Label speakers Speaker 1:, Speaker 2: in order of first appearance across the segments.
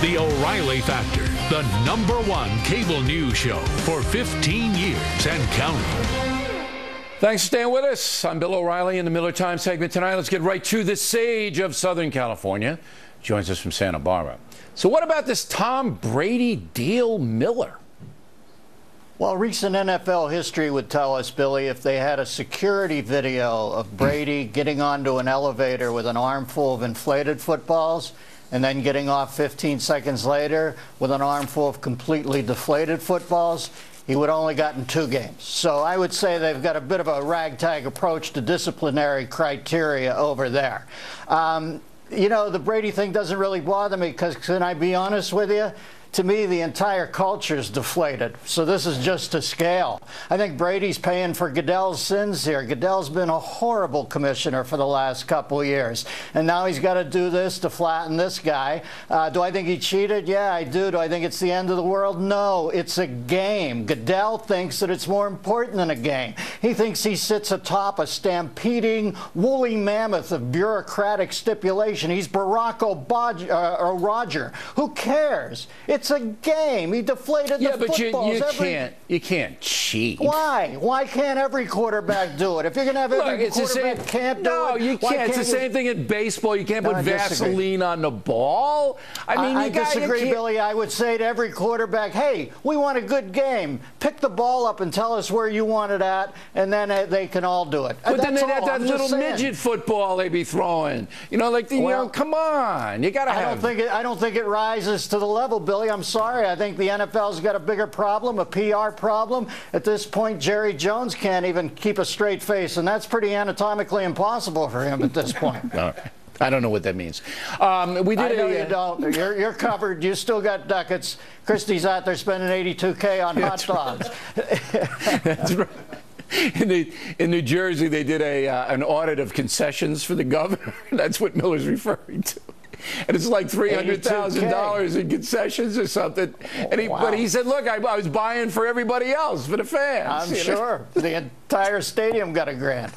Speaker 1: The O'Reilly Factor, the #1 cable news show for 15 years and counting.
Speaker 2: Thanks for staying with us. I'm Bill O'Reilly in the Miller Time segment tonight. Let's get right to the sage of Southern California. Joins us from Santa Barbara. So what about this Tom Brady deal, Miller?
Speaker 3: Well, recent NFL history would tell us, Billy, if they had a security video of Brady getting onto an elevator with an armful of inflated footballs and then getting off 15 seconds later with an armful of completely deflated footballs, he would only gotten 2 games. So I would say they've got a bit of a ragtag approach to disciplinary criteria over there. You know, the Brady thing doesn't really bother me because, can I be honest with you? To me, the entire culture is deflated. So this is just a scale. I think Brady's paying for Goodell's sins here. Goodell's been a horrible commissioner for the last couple of years. And now he's got to do this to flatten this guy. Do I think he cheated? Yeah, I do. Do I think it's the end of the world? No, it's a game. Goodell thinks that it's more important than a game. He thinks he sits atop a stampeding woolly mammoth of bureaucratic stipulation. He's Barack Obama or Roger. Who cares? It's a game. He deflated the footballs.
Speaker 2: Yeah, but you can't cheat.
Speaker 3: Why? Why can't every quarterback do it? If you're going to have every quarterback can't do it.
Speaker 2: No, you can't. It's the same thing in baseball. You can't put Vaseline on the ball. I mean,
Speaker 3: I disagree, Billy. I would say to every quarterback, hey, we want a good game. Pick the ball up and tell us where you want it at, and then they can all do it.
Speaker 2: But then they'd have that little midget football they'd be throwing. You know, like, you know, come on. You got to have.
Speaker 3: I don't think it rises to the level, Billy. I'm sorry. I think the NFL's got a bigger problem, a PR problem. At this point, Jerry Jones can't even keep a straight face, and that's pretty anatomically impossible for him at this point.
Speaker 2: I don't know what that means.
Speaker 3: We did. I know you don't. You're covered. You still got ducats. Christie's out there spending $82K on hot dogs.
Speaker 2: That's right. In New Jersey, they did an audit of concessions for the governor. That's what Miller's referring to. And it's like $300,000 in concessions or something. And but he said, look, I was buying for everybody else, for the fans.
Speaker 3: I'm sure. The entire stadium got $1,000.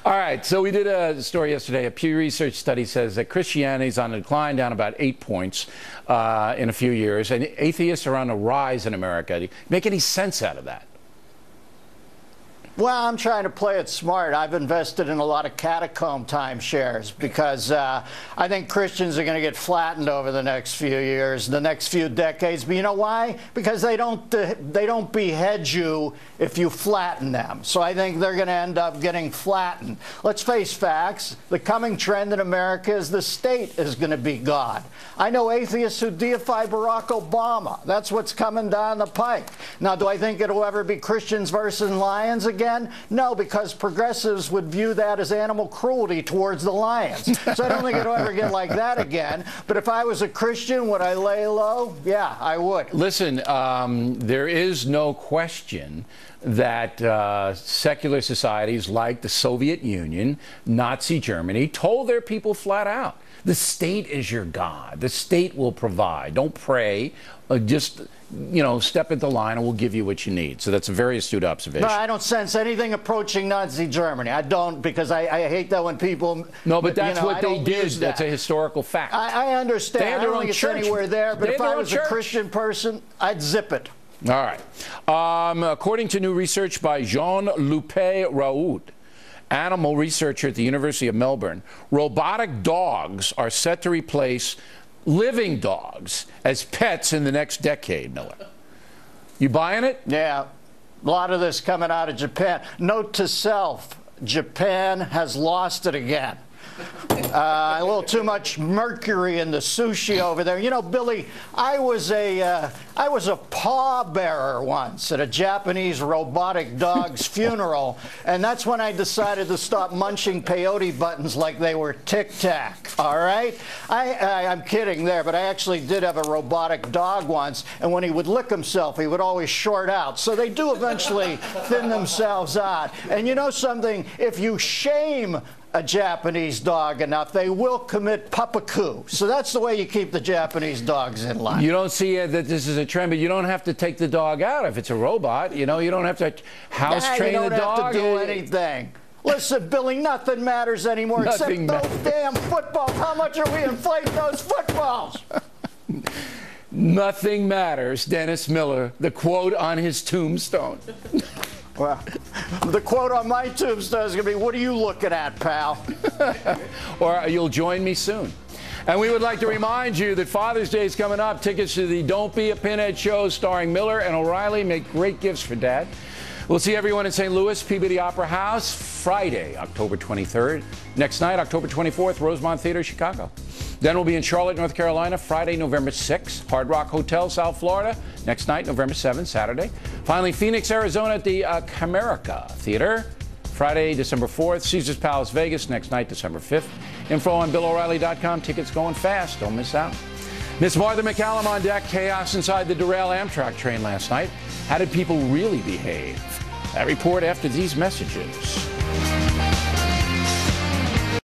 Speaker 2: All right, so we did a story yesterday. A Pew Research study says that Christianity is on a decline, down about 8 points in a few years. And atheists are on a rise in America. Do you make any sense out of that?
Speaker 3: Well, I'm trying to play it smart. I've invested in a lot of catacomb timeshares because I think Christians are going to get flattened over the next few years, the next few decades. But you know why? Because they don't behead you if you flatten them. So I think they're going to end up getting flattened. Let's face facts. The coming trend in America is the state is going to be God. I know atheists who deify Barack Obama. That's what's coming down the pike. Now, do I think it'll ever be Christians versus lions again? No, because progressives would view that as animal cruelty towards the lions. So I don't think it'll ever get like that again. But if I was a Christian, would I lay low? Yeah, I would.
Speaker 2: Listen, there is no question that secular societies like the Soviet Union, Nazi Germany, told their people flat out, the state is your God. The state will provide. Don't pray. Just, you know, step into line and we'll give you what you need. So that's a very astute observation.
Speaker 3: No, I don't sense anything approaching Nazi Germany. I don't, because I hate that when people...
Speaker 2: No, but that's what they did. That's a historical fact.
Speaker 3: I understand. I don't think it's anywhere there, but if I was a Christian person, I'd zip it.
Speaker 2: All right. According to new research by Jean-Luc Raoult, animal researcher at the University of Melbourne, robotic dogs are set to replace living dogs as pets in the next decade, Miller. You buying it?
Speaker 3: Yeah. A lot of this coming out of Japan. Note to self, Japan has lost it again. A little too much mercury in the sushi over there. You know, Billy, I was a pallbearer once at a Japanese robotic dog's funeral, and that's when I decided to stop munching peyote buttons like they were Tic Tac. All right, I'm kidding there, but I actually did have a robotic dog once, and when he would lick himself, he would always short out. So they do eventually thin themselves out. And you know something? If you shame a Japanese dog enough, they will commit puppaku. So that's the way you keep the Japanese dogs in line.
Speaker 2: You don't see that this is a trend, but you don't have to take the dog out if it's a robot. You know, you don't have to house train the dog.
Speaker 3: You don't have to do anything. Listen, Billy, nothing matters anymore except those damn footballs. How much are we inflating those footballs?
Speaker 2: Nothing matters, Dennis Miller, the quote on his tombstone.
Speaker 3: Well, the quote on my tombstone is going to be, what are you looking at, pal?
Speaker 2: Or you'll join me soon. And we would like to remind you that Father's Day is coming up. Tickets to the Don't Be a Pinhead show starring Miller and O'Reilly make great gifts for Dad. We'll see everyone in St. Louis, Peabody Opera House, Friday, October 23rd. Next night, October 24th, Rosemont Theater, Chicago. Then we'll be in Charlotte, North Carolina, Friday, November 6th. Hard Rock Hotel, South Florida, next night, November 7th, Saturday. Finally, Phoenix, Arizona at the Comerica Theater, Friday, December 4th. Caesars Palace, Vegas, next night, December 5th. Info on BillO'Reilly.com. Tickets going fast. Don't miss out. Miss Martha McCallum on deck. Chaos inside the derailed Amtrak train last night. How did people really behave? That report after these messages.